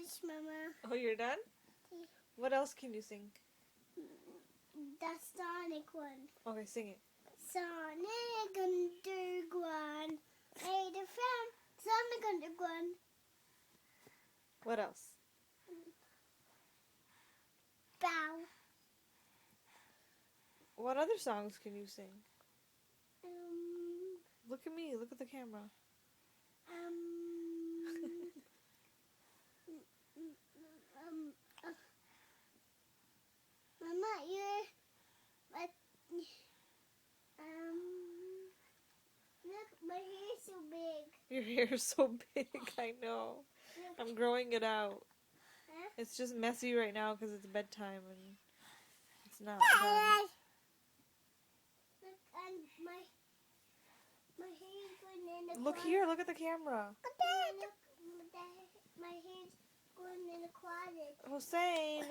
finished, Mama. Oh, you're done? What else can you sing? The Sonic one. Okay, sing it. Sonic Underground. Made a friend. Sonic Underground. What else? Bow. What other songs can you sing? Um, Look at me. Look at the camera. um, Mama, look, my hair is so big. Your hair is so big. I know. Look, I'm growing it out. huh? It's just messy right now because it's bedtime and it's not done. Look, and my hair is going in the Look closet. here. Look at the camera. Look, my hair is going in the closet. Hossein,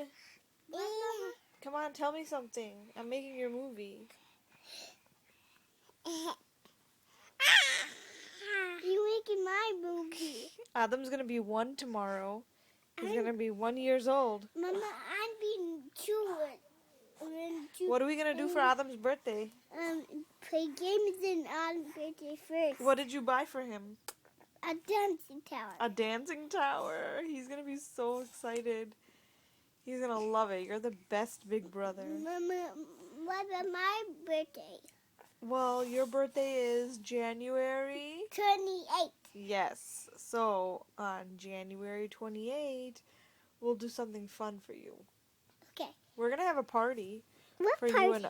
come on, tell me something. I'm making your movie. You're making my movie. Adam's gonna be 1 tomorrow. He's gonna be 1 years old. Mama, I'm being 2. What are we gonna do for Adam's birthday? Play games in Adam's birthday first. What did you buy for him? A dancing tower. A dancing tower. He's gonna be so excited. He's gonna love it. You're the best big brother. Mama, what about my birthday? Well, your birthday is January. 28. Yes. So on January 28th, we'll do something fun for you. Okay. We're gonna have a party What for party? you and